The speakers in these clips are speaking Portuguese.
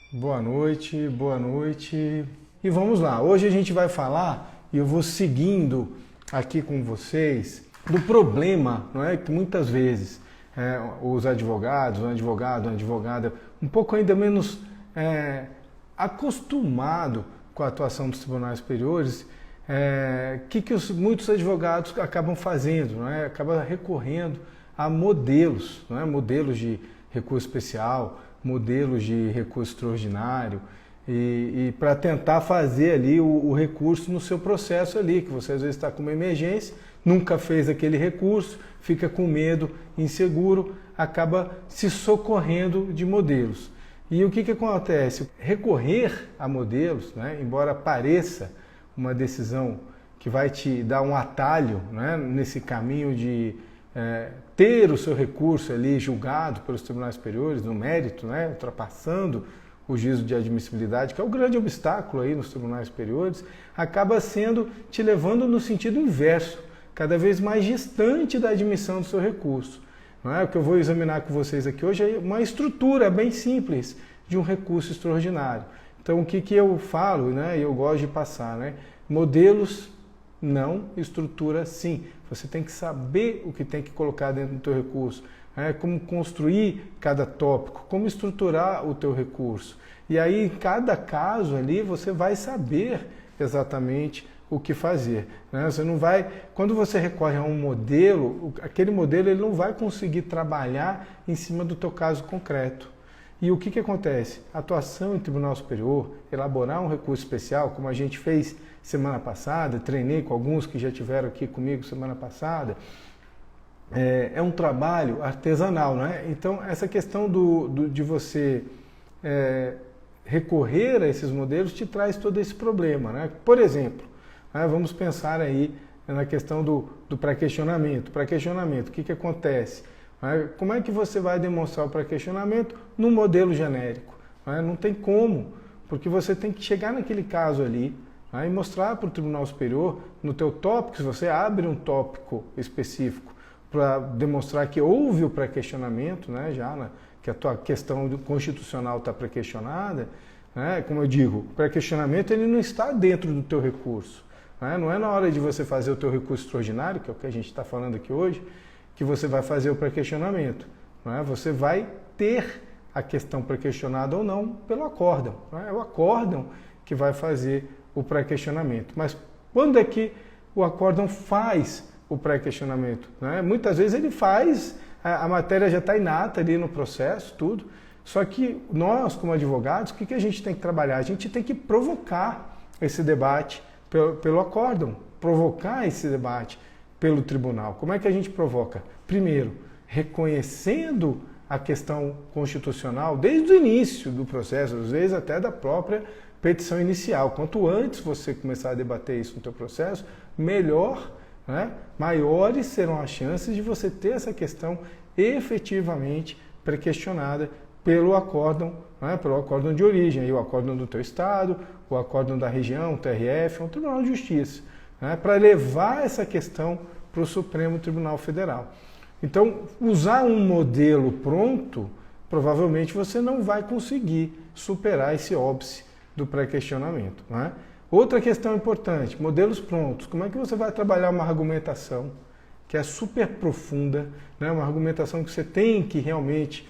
Boa noite, boa noite. E vamos lá, hoje a gente vai falar, e eu vou seguindo aqui com vocês, do problema, não é? Que muitas vezes os advogados, um advogado, uma advogada, um pouco ainda menos acostumado com a atuação dos tribunais superiores, muitos advogados acabam fazendo, não é? Acabam recorrendo a modelos, não é? Modelos de recurso especial, modelos de recurso extraordinário, e para tentar fazer ali o recurso no seu processo ali, que você às vezes está com uma emergência, nunca fez aquele recurso, fica com medo, inseguro, acaba se socorrendo de modelos. E o que acontece? Recorrer a modelos, né, embora pareça uma decisão que vai te dar um atalho, né, nesse caminho de ter o seu recurso ali julgado pelos tribunais superiores, no mérito, né, ultrapassando o juízo de admissibilidade, que é o grande obstáculo aí nos tribunais superiores, acaba sendo te levando no sentido inverso, cada vez mais distante da admissão do seu recurso. Não é? O que eu vou examinar com vocês aqui hoje é uma estrutura bem simples de um recurso extraordinário. Então, o que eu falo, né, e eu gosto de passar, né? Modelos não, estrutura sim. Você tem que saber o que tem que colocar dentro do teu recurso, né? Como construir cada tópico, como estruturar o teu recurso. E aí, em cada caso ali, você vai saber exatamente o que fazer, né? Você não vai, quando você recorre a um modelo, aquele modelo ele não vai conseguir trabalhar em cima do teu caso concreto. E o que acontece? A atuação em tribunal superior, elaborar um recurso especial, como a gente fez semana passada, treinei com alguns que já tiveram aqui comigo semana passada, é um trabalho artesanal, né? Então, essa questão de você recorrer a esses modelos te traz todo esse problema, né? Por exemplo, vamos pensar aí na questão do pré-questionamento. Pré-questionamento, o que acontece? Como é que você vai demonstrar o pré-questionamento num modelo genérico? Não tem como, porque você tem que chegar naquele caso ali e mostrar para o Tribunal Superior, no teu tópico, se você abre um tópico específico para demonstrar que houve o pré-questionamento, né, que a tua questão constitucional está pré-questionada, né, como eu digo, o pré-questionamento ele não está dentro do teu recurso. Não é na hora de você fazer o teu recurso extraordinário, que é o que a gente está falando aqui hoje, que você vai fazer o pré-questionamento. Você vai ter a questão pré-questionada ou não pelo acórdão. É o acórdão que vai fazer o pré-questionamento. Mas quando é que o acórdão faz o pré-questionamento? Muitas vezes ele faz, a matéria já está inata ali no processo, tudo. Só que nós, como advogados, o que a gente tem que trabalhar? A gente tem que provocar esse debate pelo acórdão, provocar esse debate pelo tribunal. Como é que a gente provoca? Primeiro, reconhecendo a questão constitucional desde o início do processo, às vezes até da própria petição inicial. Quanto antes você começar a debater isso no teu processo, melhor, né? Maiores serão as chances de você ter essa questão efetivamente pré-questionada pelo acórdão, né? Pelo acórdão de origem, aí o acórdão do teu estado, o acórdão da região, o TRF, o Tribunal de Justiça, né? Para levar essa questão para o Supremo Tribunal Federal. Então, usar um modelo pronto, provavelmente você não vai conseguir superar esse óbice do pré-questionamento, né? Outra questão importante, modelos prontos. Como é que você vai trabalhar uma argumentação que é super profunda, né? Uma argumentação que você tem que realmente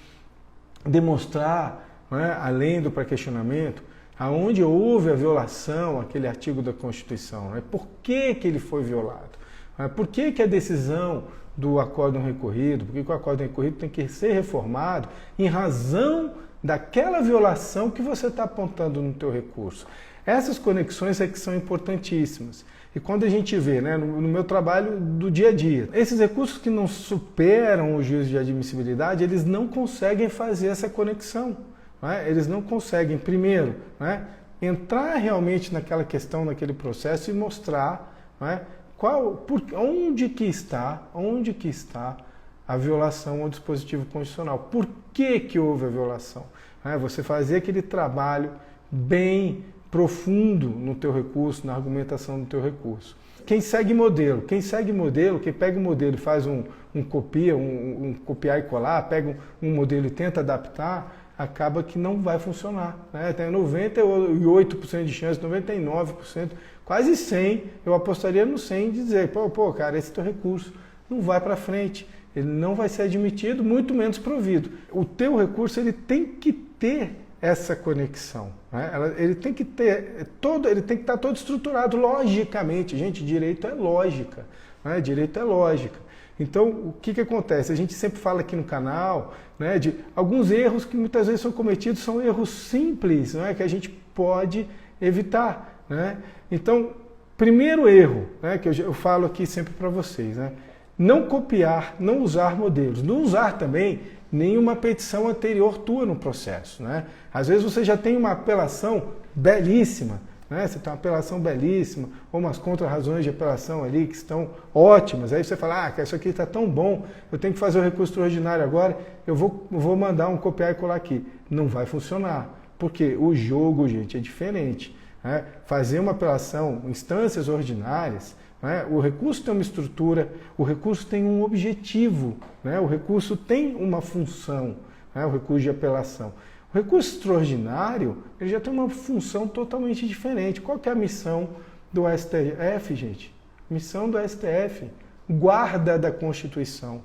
demonstrar, né, além do pré-questionamento, aonde houve a violação àquele artigo da Constituição, né? Por que ele foi violado? Por que a decisão do acórdão recorrido, por que o acórdão recorrido tem que ser reformado em razão daquela violação que você está apontando no teu recurso? Essas conexões é que são importantíssimas. E quando a gente vê, né, no meu trabalho do dia a dia, esses recursos que não superam o juízo de admissibilidade, eles não conseguem fazer essa conexão. Eles não conseguem, primeiro, entrar realmente naquela questão, naquele processo e mostrar onde que está a violação ao dispositivo constitucional. Por que houve a violação? Você fazer aquele trabalho bem profundo no teu recurso, na argumentação do teu recurso. Quem segue modelo, quem pega o modelo e faz um copiar e colar, pega um modelo e tenta adaptar, acaba que não vai funcionar. Né? Tem 98% de chance, 99%, quase 100%, eu apostaria no 100% de dizer, pô, cara, esse teu recurso não vai para frente, ele não vai ser admitido, muito menos provido. O teu recurso ele tem que ter essa conexão. Né? Ele tem que estar todo estruturado logicamente. Gente, direito é lógica. Né? Direito é lógica. Então, o que acontece? A gente sempre fala aqui no canal, né, de alguns erros que muitas vezes são cometidos, são erros simples, né, que a gente pode evitar. Né? Então, primeiro erro, né, que eu falo aqui sempre para vocês, né, não copiar, não usar modelos, não usar também nenhuma petição anterior tua no processo. Né? Às vezes você já tem uma apelação belíssima, né? Você tem uma apelação belíssima, ou umas contra-razões de apelação ali que estão ótimas. Aí você fala, isso aqui está tão bom, eu tenho que fazer o recurso extraordinário agora, eu vou mandar um copiar e colar aqui. Não vai funcionar, porque o jogo, gente, é diferente. Né? Fazer uma apelação, instâncias ordinárias, né? O recurso tem uma estrutura, o recurso tem um objetivo, né? O recurso tem uma função, né? O recurso de apelação. O recurso extraordinário, ele já tem uma função totalmente diferente. Qual que é a missão do STF, gente? Missão do STF, guarda da Constituição.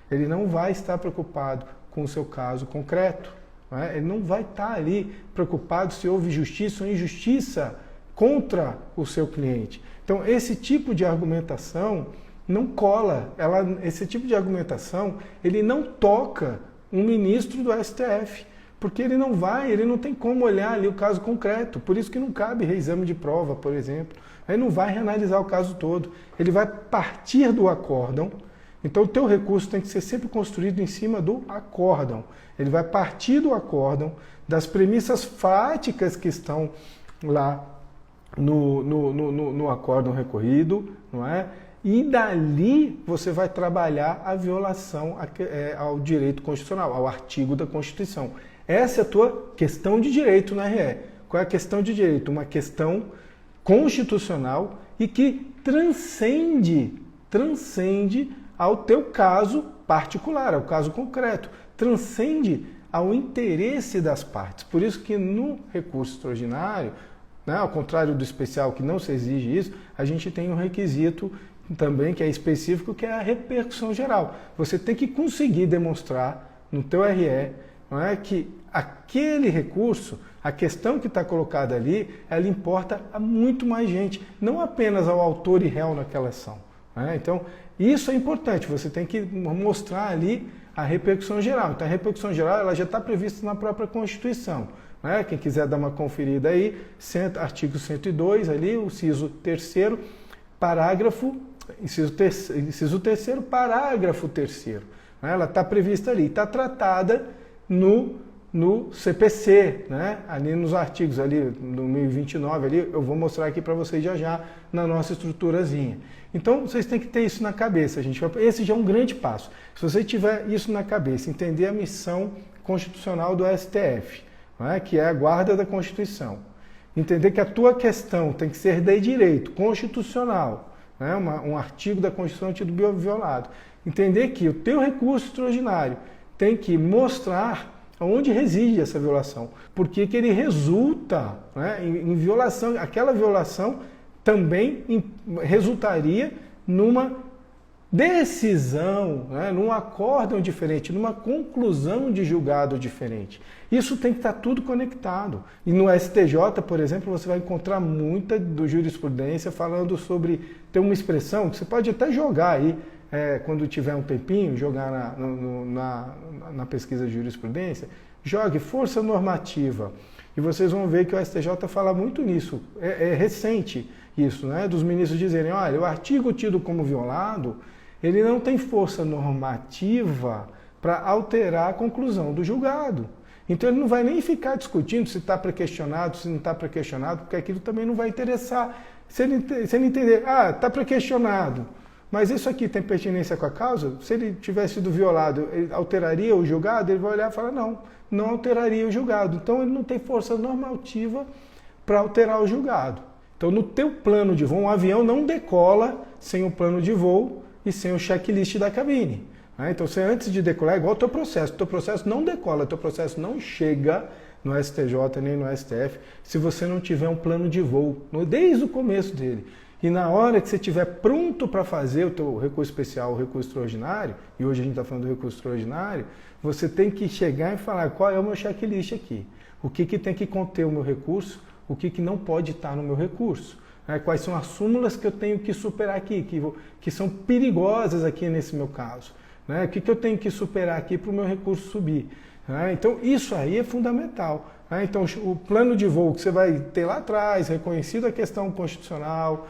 Ele não vai estar preocupado com o seu caso concreto. Né? Ele não vai estar ali preocupado se houve justiça ou injustiça contra o seu cliente. Então, esse tipo de argumentação não cola. Esse tipo de argumentação, ele não toca um ministro do STF. Porque ele não tem como olhar ali o caso concreto. Por isso que não cabe reexame de prova, por exemplo. Ele não vai reanalisar o caso todo. Ele vai partir do acórdão. Então o teu recurso tem que ser sempre construído em cima do acórdão. Ele vai partir do acórdão, das premissas fáticas que estão lá no acórdão recorrido, não é? E dali você vai trabalhar a violação ao direito constitucional, ao artigo da Constituição. Essa é a tua questão de direito na RE. Qual é a questão de direito? Uma questão constitucional e que transcende ao teu caso particular, ao caso concreto. Transcende ao interesse das partes. Por isso que no recurso extraordinário, né, ao contrário do especial que não se exige isso, a gente tem um requisito também que é específico, que é a repercussão geral. Você tem que conseguir demonstrar no teu RE, não é, que aquele recurso, a questão que está colocada ali, ela importa a muito mais gente, não apenas ao autor e réu naquela ação. Né? Então, isso é importante, você tem que mostrar ali a repercussão geral. Então, a repercussão geral ela já está prevista na própria Constituição. Né? Quem quiser dar uma conferida aí, artigo 102, ali, o inciso 3º, parágrafo, inciso 3º, parágrafo 3º. Né? Ela está prevista ali, está tratada no CPC, né? Ali nos artigos, ali no 1029, ali, eu vou mostrar aqui para vocês já na nossa estruturazinha. Então, vocês têm que ter isso na cabeça, gente. Esse já é um grande passo. Se você tiver isso na cabeça, entender a missão constitucional do STF, né? Que é a guarda da Constituição, entender que a tua questão tem que ser de direito constitucional, né? Um artigo da Constituição tido violado, entender que o teu recurso extraordinário tem que mostrar onde reside essa violação, porque que ele resulta, né, em violação. Aquela violação também resultaria numa decisão, né, num acórdão diferente, numa conclusão de julgado diferente. Isso tem que estar tudo conectado. E no STJ, por exemplo, você vai encontrar muita do jurisprudência falando sobre, tem uma expressão que você pode até jogar aí, quando tiver um tempinho, jogar na pesquisa de jurisprudência, jogue força normativa. E vocês vão ver que o STJ fala muito nisso. É recente isso, né? Dos ministros dizerem, olha, o artigo tido como violado, ele não tem força normativa para alterar a conclusão do julgado. Então ele não vai nem ficar discutindo se está pré-questionado, se não está pré-questionado, porque aquilo também não vai interessar. Se ele entender, está pré-questionado, mas isso aqui tem pertinência com a causa? Se ele tivesse sido violado, ele alteraria o julgado? Ele vai olhar e falar, não alteraria o julgado. Então ele não tem força normativa para alterar o julgado. Então no teu plano de voo, um avião não decola sem o plano de voo e sem o checklist da cabine. Né? Então você antes de decolar, é igual o teu processo não decola, o teu processo não chega no STJ nem no STF se você não tiver um plano de voo, desde o começo dele. E na hora que você estiver pronto para fazer o teu recurso especial, o recurso extraordinário, e hoje a gente está falando do recurso extraordinário, você tem que chegar e falar qual é o meu checklist aqui. O que tem que conter o meu recurso, o que não pode estar no meu recurso. Né? Quais são as súmulas que eu tenho que superar aqui, que são perigosas aqui nesse meu caso. Né? O que eu tenho que superar aqui para o meu recurso subir. Né? Então isso aí é fundamental. Né? Então o plano de voo que você vai ter lá atrás, reconhecido a questão constitucional,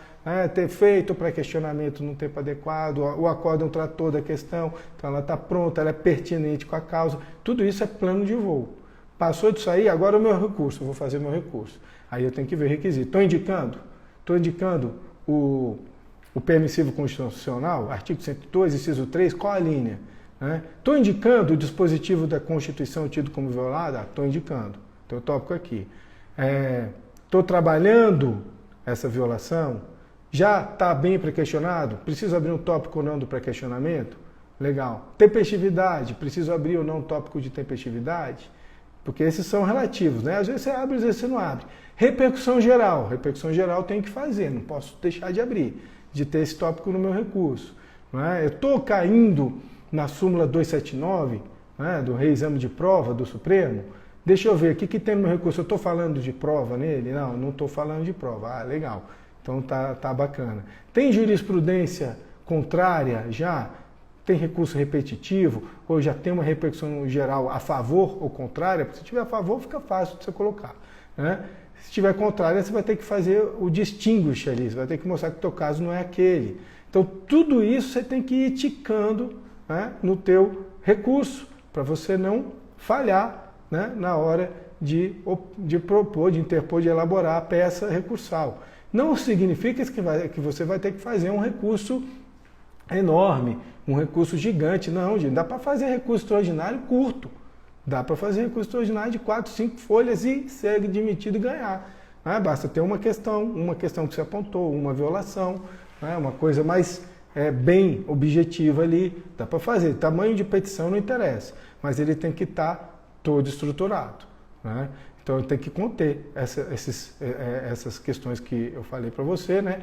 ter feito o pré-questionamento no tempo adequado, o acórdão tratou da questão, então ela está pronta, ela é pertinente com a causa, tudo isso é plano de voo. Passou disso aí, agora o meu recurso, eu vou fazer meu recurso. Aí eu tenho que ver requisito. Estou indicando o permissivo constitucional, artigo 102, inciso 3, qual a linha? Estou indicando o dispositivo da Constituição tido como violado? Estou indicando, então o tópico aqui. Estou trabalhando essa violação? Já está bem pré-questionado? Preciso abrir um tópico ou não do pré-questionamento? Legal. Tempestividade, preciso abrir ou não um tópico de tempestividade? Porque esses são relativos, né? Às vezes você abre, às vezes você não abre. Repercussão geral tem que fazer, não posso deixar de abrir, de ter esse tópico no meu recurso. Não é? Eu estou caindo na súmula 279, né, do reexame de prova do Supremo. Deixa eu ver, o que tem no meu recurso? Eu estou falando de prova nele? Não estou falando de prova. Legal. Então tá bacana. Tem jurisprudência contrária já? Tem recurso repetitivo? Ou já tem uma repercussão geral a favor ou contrária? Porque se tiver a favor, fica fácil de você colocar. Né? Se tiver contrária, você vai ter que fazer o distinguish ali. Você vai ter que mostrar que o teu caso não é aquele. Então tudo isso você tem que ir ticando, né, no teu recurso, para você não falhar, né, na hora de propor, de interpor, de elaborar a peça recursal. Não significa que você vai ter que fazer um recurso enorme, um recurso gigante. Não, gente, dá para fazer recurso extraordinário curto. Dá para fazer recurso extraordinário de 4, 5 folhas e ser admitido e ganhar. Basta ter uma questão que você apontou, uma violação, uma coisa mais bem objetiva ali, dá para fazer. Tamanho de petição não interessa, mas ele tem que estar todo estruturado. Né? Então tem que conter essas questões que eu falei para você, né?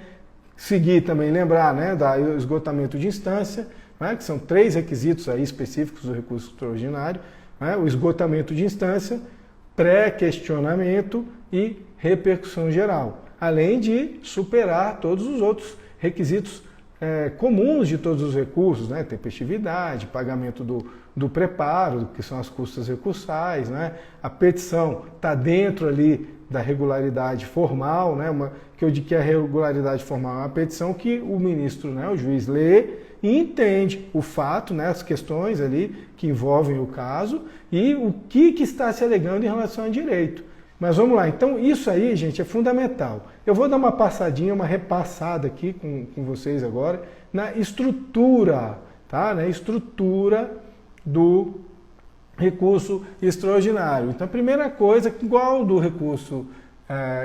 Seguir também, lembrar, né, do esgotamento de instância, né, que são 3 requisitos aí específicos do recurso extraordinário, né? O esgotamento de instância, pré-questionamento e repercussão geral, além de superar todos os outros requisitos comuns de todos os recursos, né? Tempestividade, pagamento do preparo, que são as custas recursais, né? A petição está dentro ali da regularidade formal, né? Que a regularidade formal é uma petição que o ministro, né, o juiz lê e entende o fato, né, as questões ali que envolvem o caso e o que está se alegando em relação ao direito. Mas vamos lá, então isso aí, gente, é fundamental. Eu vou dar uma passadinha, uma repassada aqui com vocês agora na estrutura, tá? Na estrutura do recurso extraordinário. Então a primeira coisa, igual do recurso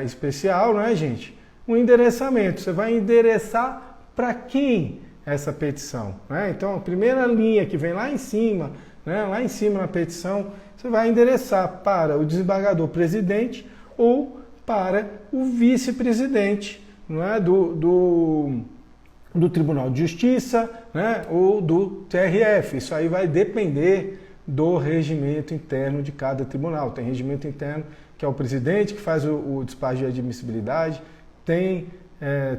especial, né, gente? O endereçamento. Você vai endereçar para quem essa petição? Né? Então a primeira linha que vem lá em cima, né, lá em cima na petição, você vai endereçar para o desembargador presidente ou para o vice-presidente, não é, do Tribunal de Justiça, né, ou do TRF. Isso aí vai depender do regimento interno de cada tribunal. Tem regimento interno que é o presidente que faz o despacho de admissibilidade, tem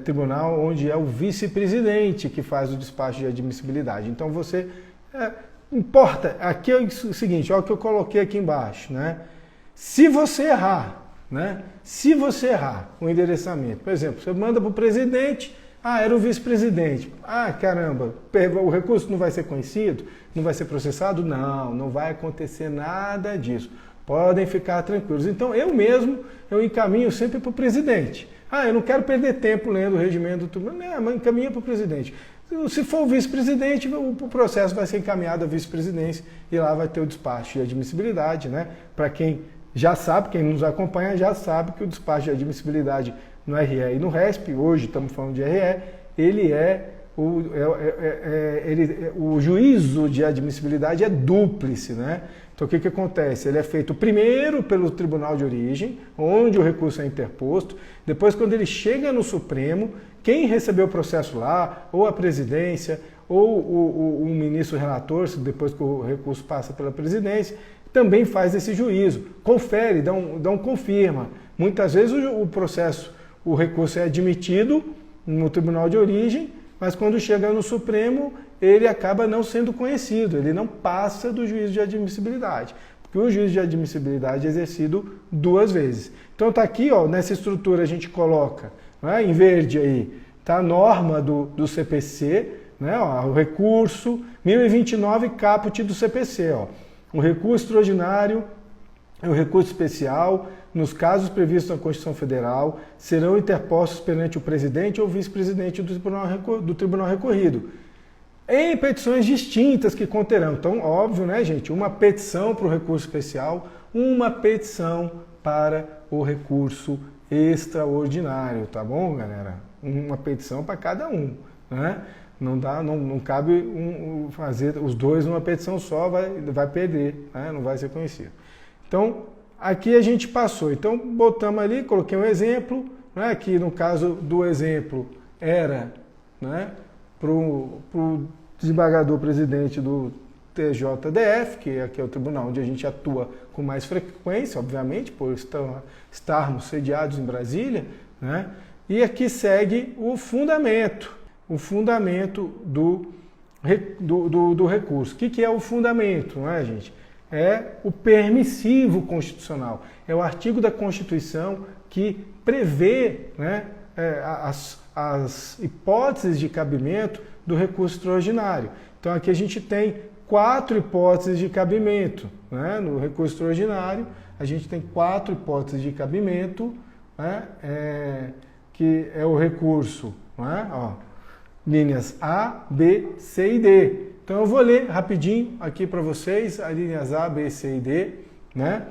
tribunal onde é o vice-presidente que faz o despacho de admissibilidade. Então você... importa, aqui é o seguinte, olha o que eu coloquei aqui embaixo, né? Se você errar, né? Se você errar o endereçamento, por exemplo, você manda para o presidente, era o vice-presidente, caramba, o recurso não vai ser conhecido, não vai ser processado? Não vai acontecer nada disso, podem ficar tranquilos. Então eu encaminho sempre para o presidente. Eu não quero perder tempo lendo o regimento do tribunal, mas encaminha para o presidente. Se for o vice-presidente, o processo vai ser encaminhado à vice-presidência e lá vai ter o despacho de admissibilidade, né? Para quem já sabe, quem nos acompanha já sabe que o despacho de admissibilidade no RE e no RESP, hoje estamos falando de RE, ele é o juízo de admissibilidade é dúplice, né? Então o que acontece? Ele é feito primeiro pelo tribunal de origem, onde o recurso é interposto, depois quando ele chega no Supremo, quem recebeu o processo lá, ou a presidência, ou o ministro relator, depois que o recurso passa pela presidência, também faz esse juízo, confere, dá um confirma. Muitas vezes o recurso é admitido no tribunal de origem, mas quando chega no Supremo, ele acaba não sendo conhecido, ele não passa do juízo de admissibilidade, porque o juízo de admissibilidade é exercido 2 vezes. Então está aqui, ó, nessa estrutura a gente coloca, né, em verde aí, está a norma do CPC, né, ó, o recurso 1029 caput do CPC, ó, o recurso extraordinário, o recurso especial, nos casos previstos na Constituição Federal, serão interpostos perante o presidente ou vice-presidente do tribunal recorrido, em petições distintas que conterão. Então, óbvio, né, gente? Uma petição para o recurso especial, uma petição para o recurso extraordinário, tá bom, galera? Uma petição para cada um, né? Não cabe fazer os dois numa petição só, vai perder, né? Não vai ser conhecido. Então, aqui a gente passou. Então, botamos ali, coloquei um exemplo, né, que no caso do exemplo era, né, para o desembargador presidente do TJDF, que aqui é o tribunal onde a gente atua com mais frequência, obviamente, por estarmos sediados em Brasília, né, e aqui segue o fundamento do recurso. O que é o fundamento, não é, gente? É o permissivo constitucional. É o artigo da Constituição que prevê, né, as hipóteses de cabimento do recurso extraordinário. Então aqui a gente tem 4 hipóteses de cabimento, né? No recurso extraordinário a gente tem 4 hipóteses de cabimento, né? Que é o recurso, né? Ó, linhas A, B, C e D. Então eu vou ler rapidinho aqui para vocês as linhas A, B, C e D, né?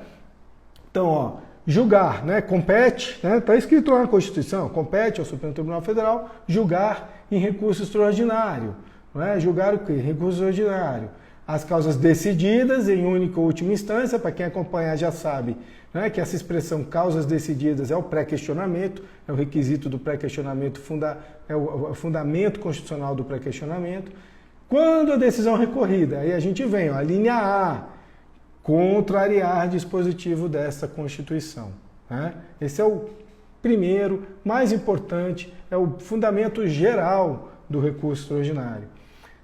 Então, ó, julgar, né? Compete, né? Está escrito lá na Constituição, compete ao Supremo Tribunal Federal julgar em recurso extraordinário, né? Julgar o quê? Recurso extraordinário. As causas decididas em única ou última instância, para quem acompanhar já sabe, né, que essa expressão causas decididas é o pré-questionamento, é o requisito do pré-questionamento, é o fundamento constitucional do pré-questionamento. Quando a decisão recorrida, aí a gente vem, ó, a linha A, contrariar dispositivo dessa Constituição, né? Esse é o primeiro, mais importante, é o fundamento geral do recurso extraordinário.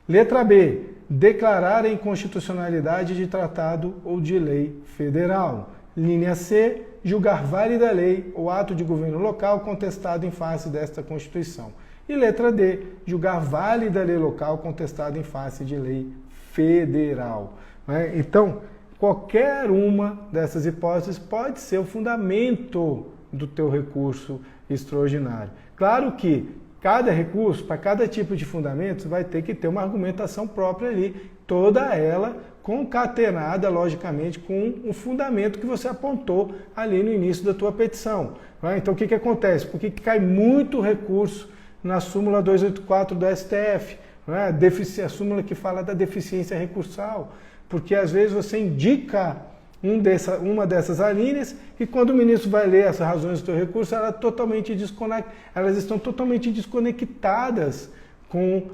Letra B, declarar a inconstitucionalidade de tratado ou de lei federal. Linha C, julgar válida a lei ou ato de governo local contestado em face desta Constituição. E letra D, julgar válida a lei local contestada em face de lei federal. Né? Então, qualquer uma dessas hipóteses pode ser o fundamento do teu recurso extraordinário. Claro que cada recurso, para cada tipo de fundamento, vai ter que ter uma argumentação própria ali, toda ela concatenada, logicamente, com o fundamento que você apontou ali no início da tua petição. Então, o que acontece? Porque cai muito recurso na súmula 284 do STF, a súmula que fala da deficiência recursal, porque às vezes você indica uma dessas alíneas e quando o ministro vai ler as razões do teu recurso, elas estão totalmente desconectadas com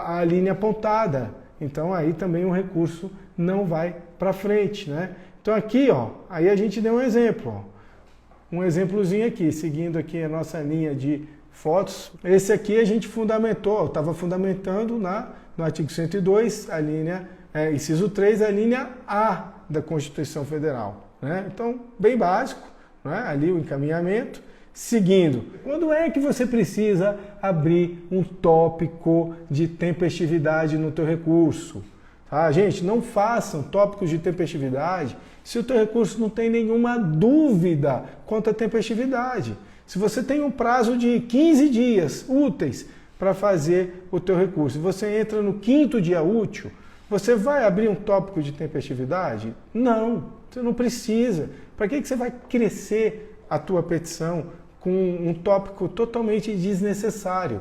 a linha apontada. Então aí também o recurso não vai para frente, né? Então aqui, ó, aí a gente deu um exemplo, ó. Um exemplozinho aqui, seguindo aqui a nossa linha de fotos. Esse aqui a gente fundamentou, estava fundamentando no artigo 102, a linha, inciso 3, a linha A da Constituição Federal, né? Então, bem básico, né? Ali o encaminhamento. Seguindo, quando é que você precisa abrir um tópico de tempestividade no teu recurso? Tá, gente, não façam tópicos de tempestividade se o teu recurso não tem nenhuma dúvida quanto à tempestividade. Se você tem um prazo de 15 dias úteis para fazer o teu recurso, e você entra no 5º dia útil, você vai abrir um tópico de tempestividade? Não, você não precisa. Para que você vai crescer a tua petição com um tópico totalmente desnecessário?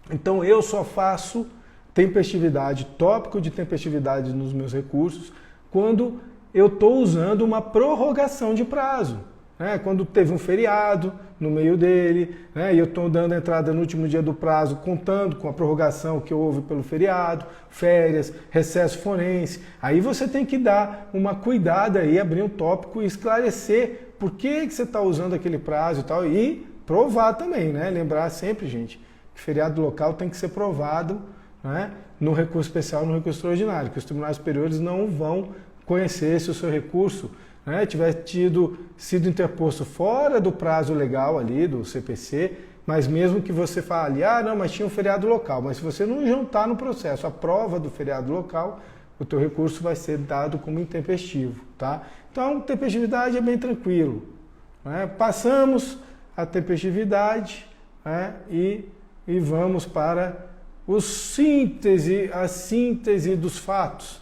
Então eu só faço tempestividade, tópico de tempestividade nos meus recursos, quando eu estou usando uma prorrogação de prazo. Quando teve um feriado no meio dele, e eu estou dando entrada no último dia do prazo, contando com a prorrogação que houve pelo feriado, férias, recesso forense. Aí você tem que dar uma cuidada aí, abrir um tópico e esclarecer por que você está usando aquele prazo e tal, e provar também, Lembrar sempre, gente, que feriado local tem que ser provado, no recurso especial, no recurso extraordinário, que os tribunais superiores não vão conhecer se o seu recurso tiver sido interposto fora do prazo legal ali do CPC, mas mesmo que você fale, não, mas tinha um feriado local, mas se você não juntar no processo a prova do feriado local, o teu recurso vai ser dado como intempestivo, tá? Então, tempestividade é bem tranquilo. Passamos a tempestividade e vamos para a síntese dos fatos.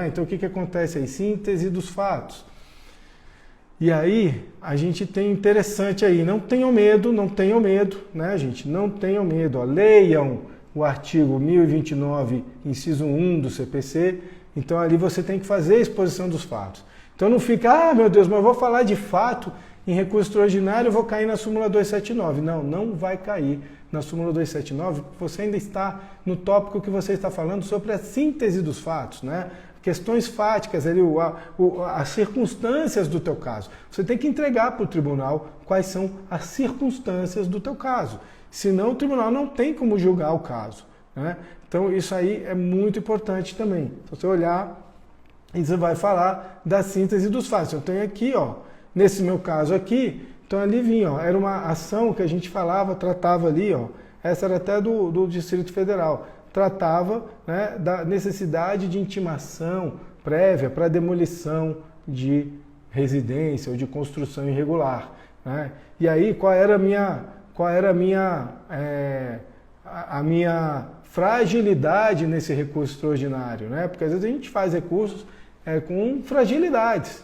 Então, o que acontece aí? Síntese dos fatos. E aí, a gente tem interessante aí, não tenham medo, gente? Não tenham medo. Leiam o artigo 1029, inciso 1 do CPC. Então, ali você tem que fazer a exposição dos fatos. Então, não fica, meu Deus, mas eu vou falar de fato em recurso extraordinário, eu vou cair na súmula 279. Não, não vai cair na súmula 279, porque você ainda está no tópico que você está falando sobre a síntese dos fatos, Questões fáticas, ali, as circunstâncias do teu caso. Você tem que entregar para o tribunal quais são as circunstâncias do teu caso. Senão o tribunal não tem como julgar o caso. Então isso aí é muito importante também. Se você olhar, e você vai falar da síntese dos fatos. Eu tenho aqui, nesse meu caso aqui, então ali vinha, era uma ação que a gente tratava ali, essa era até do Distrito Federal. Tratava da necessidade de intimação prévia para demolição de residência ou de construção irregular. E aí, qual era a minha fragilidade nesse recurso extraordinário? Porque às vezes a gente faz recursos com fragilidades.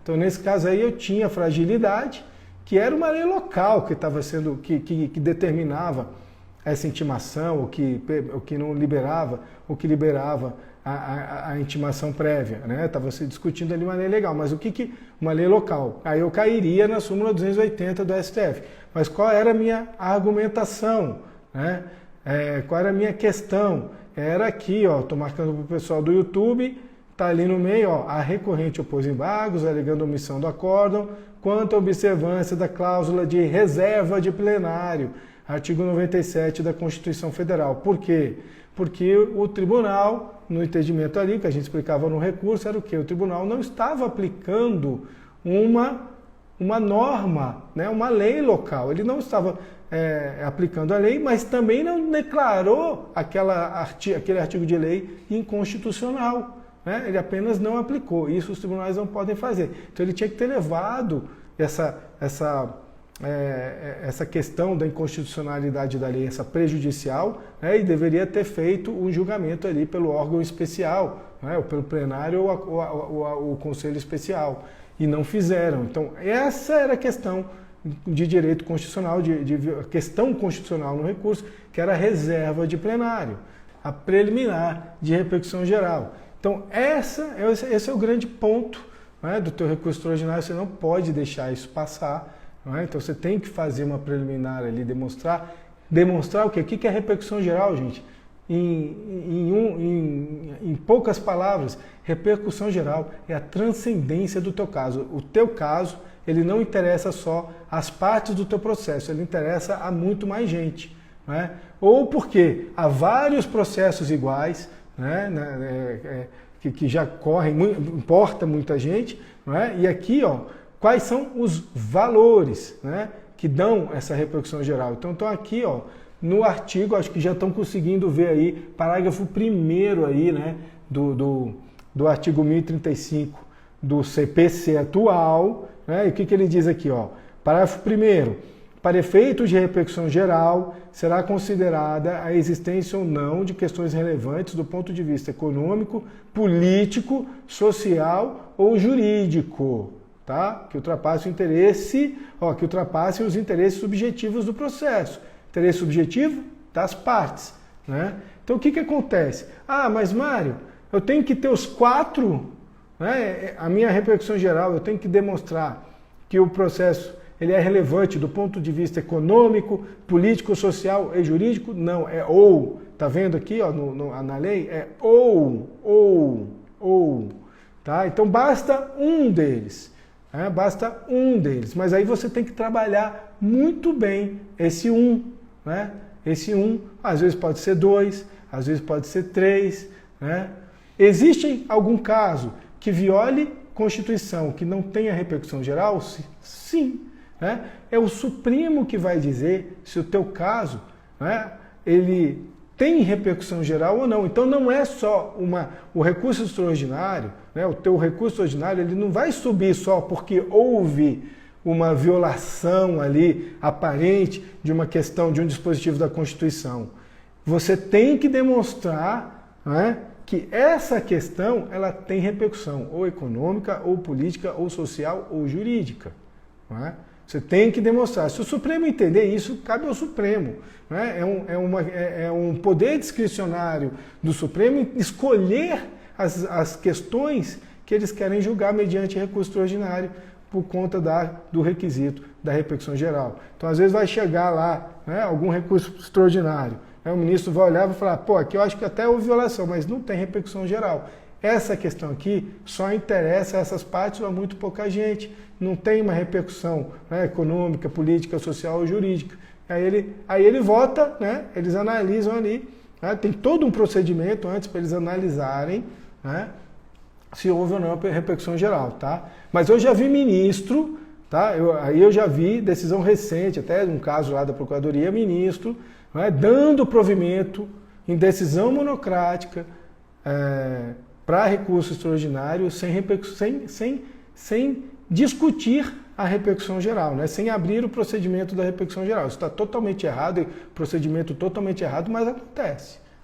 Então, nesse caso aí, eu tinha fragilidade, que era uma lei local que estava sendo, que determinava essa intimação, o que não liberava, o que liberava a intimação prévia, Estava se discutindo ali uma lei legal, mas uma lei local? Aí eu cairia na súmula 280 do STF. Mas qual era a minha argumentação, qual era a minha questão? Era aqui, estou marcando para o pessoal do YouTube, está ali no meio, a recorrente opôs embargos, alegando omissão do acórdão, quanto à observância da cláusula de reserva de plenário, artigo 97 da Constituição Federal. Por quê? Porque o tribunal, no entendimento ali, que a gente explicava no recurso, era o quê? O tribunal não estava aplicando uma norma, uma lei local. Ele não estava aplicando a lei, mas também não declarou aquele artigo de lei inconstitucional. Ele apenas não aplicou. Isso os tribunais não podem fazer. Então ele tinha que ter levado essa questão da inconstitucionalidade da lei, essa prejudicial, e deveria ter feito um julgamento ali pelo órgão especial, ou pelo plenário ou o conselho especial, e não fizeram. Então, essa era a questão de direito constitucional, questão constitucional no recurso, que era a reserva de plenário, a preliminar de repercussão geral. Então, esse é o grande ponto do teu recurso extraordinário, você não pode deixar isso passar. Então você tem que fazer uma preliminar ali, demonstrar o quê? O que é repercussão geral, gente? Em poucas palavras, repercussão geral é a transcendência do teu caso. O teu caso, ele não interessa só às partes do teu processo, ele interessa a muito mais gente. Ou porque há vários processos iguais, que já correm, importa muita gente, e aqui, quais são os valores que dão essa repercussão geral? Então, estão aqui, no artigo, acho que já estão conseguindo ver aí, parágrafo 1º aí, do artigo 1035 do CPC atual, e o que ele diz aqui, parágrafo 1º, para efeitos de repercussão geral, será considerada a existência ou não de questões relevantes do ponto de vista econômico, político, social ou jurídico, que ultrapassem o interesse, que ultrapassem os interesses subjetivos do processo. Interesse subjetivo? das partes, né? Então o que acontece? Ah, mas Mário, eu tenho que ter os 4, né? A minha repercussão geral, eu tenho que demonstrar que o processo ele é relevante do ponto de vista econômico, político, social e jurídico? Não, é ou. Tá vendo aqui, ó, na lei? É ou. Tá? Então basta um deles. Né? Basta um deles. Mas aí você tem que trabalhar muito bem esse um. Né? Esse um, às vezes pode ser 2, às vezes pode ser 3. Né? Existe algum caso que viole Constituição, que não tenha repercussão geral? Sim. Né? É o Supremo que vai dizer se o teu caso, né, ele tem repercussão geral ou não. Então não é só o recurso extraordinário, né, o teu recurso ordinário, ele não vai subir só porque houve uma violação ali aparente de uma questão, de um dispositivo da Constituição. Você tem que demonstrar, né, que essa questão ela tem repercussão ou econômica, ou política, ou social, ou jurídica. Não é? Você tem que demonstrar. Se o Supremo entender isso, cabe ao Supremo. Né? É um poder discricionário do Supremo escolher as questões que eles querem julgar mediante recurso extraordinário por conta do requisito da repercussão geral. Então, às vezes, vai chegar lá, né, algum recurso extraordinário. Né? O ministro vai olhar e vai falar, pô, aqui eu acho que até houve violação, mas não tem repercussão geral. Essa questão aqui só interessa a essas partes ou a muito pouca gente. Não tem uma repercussão, né, econômica, política, social ou jurídica. Aí ele vota, né, eles analisam ali, né, tem todo um procedimento antes para eles analisarem, né, se houve ou não a repercussão geral. Tá? Mas eu já vi ministro, tá, aí eu já vi decisão recente, até um caso lá da Procuradoria, ministro, né, dando provimento em decisão monocrática, para recurso extraordinário sem discutir a repercussão geral, né? Sem abrir o procedimento da repercussão geral. Isso está totalmente errado, procedimento totalmente errado, mas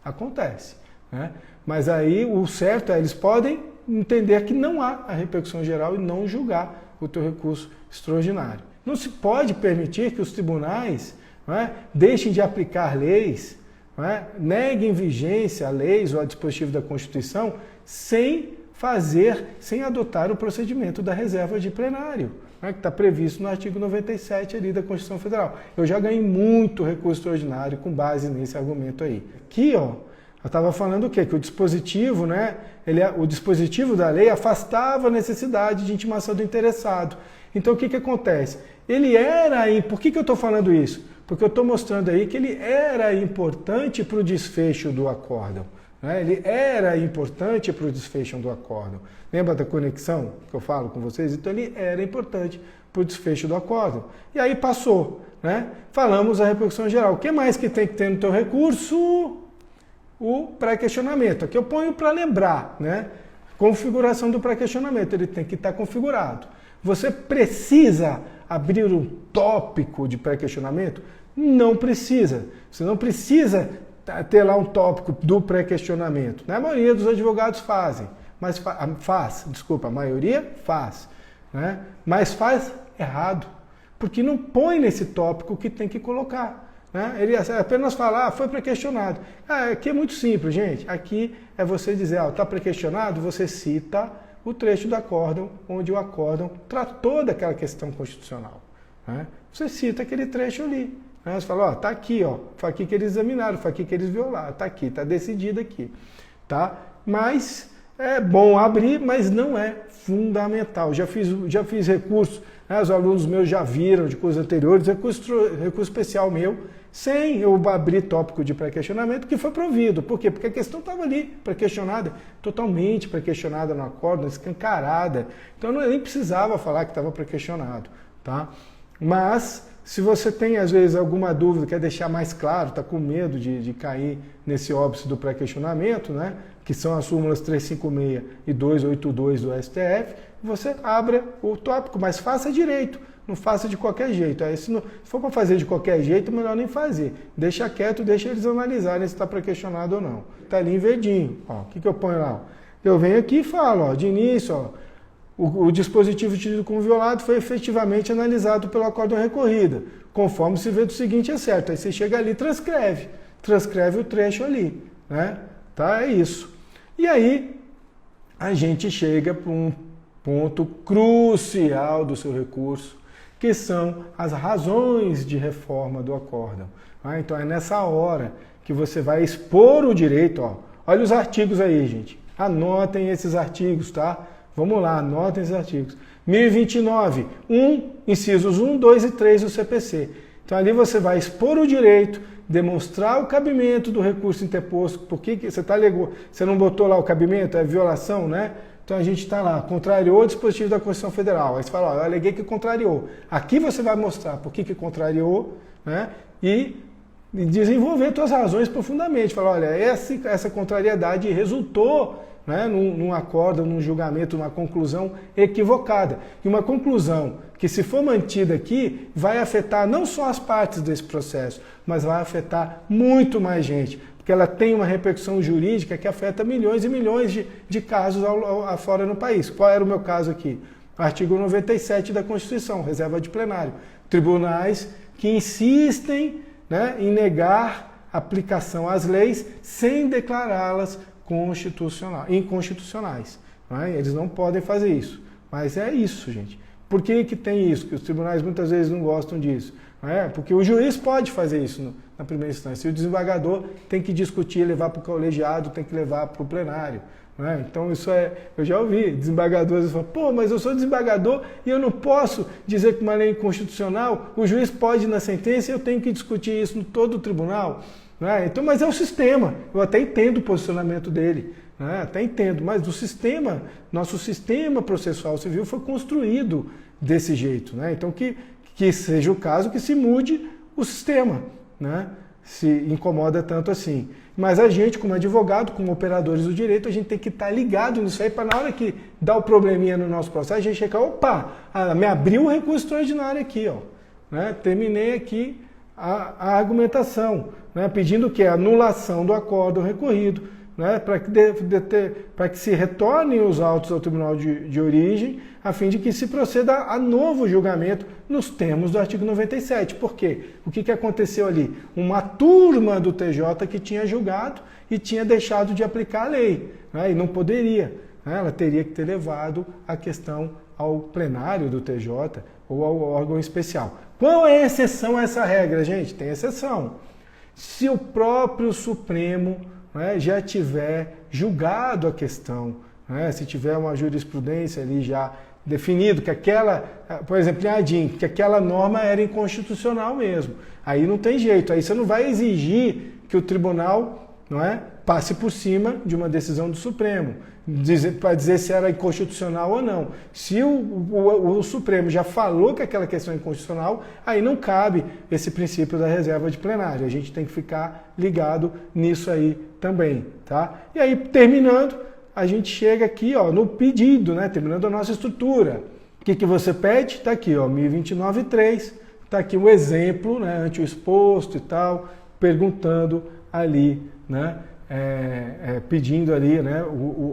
acontece. Né? Mas aí o certo é, eles podem entender que não há a repercussão geral e não julgar o teu recurso extraordinário. Não se pode permitir que os tribunais, né, deixem de aplicar leis, né, neguem vigência a leis ou a dispositivos da Constituição sem adotar o procedimento da reserva de plenário, né, que está previsto no artigo 97 ali da Constituição Federal. Eu já ganhei muito recurso extraordinário com base nesse argumento aí. Aqui, ó, eu estava falando o quê? Que o dispositivo, né, o dispositivo da lei afastava a necessidade de intimação do interessado. Então o que acontece? Por que eu estou falando isso? Porque eu estou mostrando aí que ele era importante para o desfecho do acórdão. Né? Ele era importante para o desfecho do acórdão. Lembra da conexão que eu falo com vocês? Então ele era importante para o desfecho do acórdão. E aí passou. Né? Falamos a repercussão geral. O que mais que tem que ter no teu recurso? O pré-questionamento. Aqui eu ponho para lembrar. Né? Configuração do pré-questionamento. Ele tem que estar configurado. Você precisa abrir um tópico de pré-questionamento? Não precisa. Você não precisa ter lá um tópico do pré-questionamento. A maioria dos advogados fazem, mas a maioria faz. Né? Mas faz errado, porque não põe nesse tópico que tem que colocar. Né? Ele apenas fala, foi pré-questionado. Aqui é muito simples, gente. Aqui é você dizer, está pré-questionado, você cita o trecho do acórdão, onde o acórdão tratou daquela questão constitucional. Né? Você cita aquele trecho ali. Né? Você fala, está aqui, foi aqui que eles examinaram, foi aqui que eles violaram, está aqui, está decidido aqui. Tá? Mas é bom abrir, mas não é fundamental. Já fiz recurso, né? Os alunos meus já viram de cursos anteriores, recurso especial meu, sem eu abrir tópico de pré-questionamento, que foi provido. Por quê? Porque a questão estava ali, pré-questionada, totalmente pré-questionada no acórdão, escancarada. Então eu nem precisava falar que estava pré-questionado. Tá? Mas, se você tem, às vezes, alguma dúvida, quer deixar mais claro, está com medo de cair nesse óbice do pré-questionamento, né, que são as súmulas 356 e 282 do STF, você abra o tópico, mas faça direito. Não faça de qualquer jeito. Aí, se for para fazer de qualquer jeito, melhor nem fazer. Deixa quieto, deixa eles analisarem se está pré-questionado ou não. Está ali em verdinho. O que eu ponho lá? Eu venho aqui e falo, de início, o dispositivo tido como violado foi efetivamente analisado pelo acórdão recorrida. Conforme se vê do seguinte é certo. Aí você chega ali e transcreve. transcreve o trecho ali, né? Tá? É isso. E aí a gente chega para um ponto crucial do seu recurso, que são as razões de reforma do acórdão. Então é nessa hora que você vai expor o direito. Olha os artigos aí, gente. Anotem esses artigos, tá? Vamos lá, anotem esses artigos. 1029, incisos 1, 2 e 3 do CPC. Então ali você vai expor o direito, demonstrar o cabimento do recurso interposto. Por que você não botou lá o cabimento? É violação, né? Então a gente está lá, contrariou o dispositivo da Constituição Federal. Aí você fala, eu aleguei que contrariou. Aqui você vai mostrar por que contrariou, né? E desenvolver suas razões profundamente. Falar, olha, essa contrariedade resultou, né, num acórdão, num julgamento, numa conclusão equivocada. E uma conclusão que, se for mantida aqui, vai afetar não só as partes desse processo, mas vai afetar muito mais gente. Porque ela tem uma repercussão jurídica que afeta milhões e milhões de casos afora no país. Qual era o meu caso aqui? Artigo 97 da Constituição, reserva de plenário. Tribunais que insistem, né, em negar aplicação às leis sem declará-las inconstitucionais. Né? Eles não podem fazer isso. Mas é isso, gente. Por que tem isso? Que os tribunais muitas vezes não gostam disso. Né? Porque o juiz pode fazer isso na primeira instância. E o desembargador tem que discutir, levar para o colegiado, tem que levar para o plenário. Né? Então isso eu já ouvi desembargadores falando, pô, mas eu sou desembargador e eu não posso dizer que uma lei é inconstitucional, o juiz pode ir na sentença e eu tenho que discutir isso no todo o tribunal. Né? Então, mas é o sistema, eu até entendo o posicionamento dele, né? Até entendo, mas nosso sistema processual civil foi construído desse jeito. Né? Então que seja o caso que se mude o sistema, né? Se incomoda tanto assim. Mas a gente, como advogado, como operadores do direito, a gente tem que estar ligado nisso aí para na hora que dá o probleminha no nosso processo, a gente checar, opa, me abriu um recurso extraordinário aqui, ó, né? Terminei aqui a argumentação, né? Pedindo que a anulação do acórdão recorrido, né? Para que se retornem os autos ao tribunal de origem, a fim de que se proceda a novo julgamento nos termos do artigo 97. Por quê? O que aconteceu ali? Uma turma do TJ que tinha julgado e tinha deixado de aplicar a lei, né? E não poderia. Né? Ela teria que ter levado a questão ao plenário do TJ ou ao órgão especial. Qual é a exceção a essa regra, gente? Tem exceção. Se o próprio Supremo, né, já tiver julgado a questão, né, se tiver uma jurisprudência ali já definido que por exemplo, em ADIM, que aquela norma era inconstitucional mesmo. Aí não tem jeito, aí você não vai exigir que o tribunal, não é, passe por cima de uma decisão do Supremo, para dizer se era inconstitucional ou não. Se o Supremo já falou que aquela questão é inconstitucional, aí não cabe esse princípio da reserva de plenário. A gente tem que ficar ligado nisso aí também, tá? E aí, terminando, a gente chega aqui, ó, no pedido, né? Terminando a nossa estrutura. O que você pede? Está aqui, ó, 1029.3, está aqui o exemplo, né, ante o exposto e tal, perguntando ali, né? Pedindo ali, né,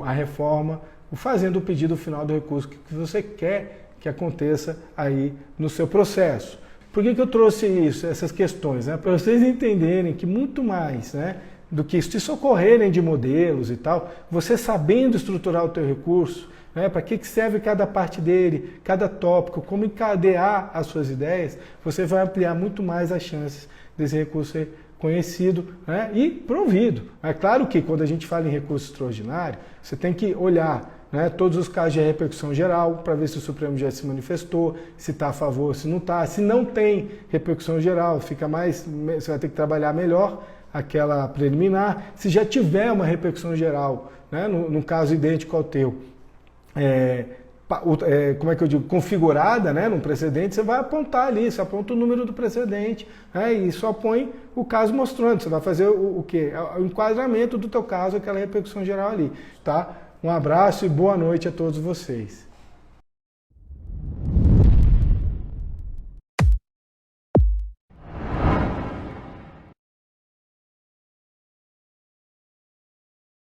a reforma, fazendo o pedido final do recurso que você quer que aconteça aí no seu processo. Por que eu trouxe essas questões? Né? Para vocês entenderem que muito mais, né, do que se socorrerem de modelos e tal, você sabendo estruturar o teu recurso, né, para que serve cada parte dele, cada tópico, como encadear as suas ideias, você vai ampliar muito mais as chances desse recurso ser conhecido, né, e provido. É claro que quando a gente fala em recurso extraordinário, você tem que olhar, né, todos os casos de repercussão geral para ver se o Supremo já se manifestou, se está a favor, se não está. Se não tem repercussão geral, você vai ter que trabalhar melhor aquela preliminar. Se já tiver uma repercussão geral, né, no caso idêntico ao teu, como é que eu digo, configurada, né, num precedente, você vai apontar ali, você aponta o número do precedente, né, e só põe o caso mostrando. Você vai fazer o quê? O enquadramento do teu caso, aquela repercussão geral ali, tá? Um abraço e boa noite a todos vocês.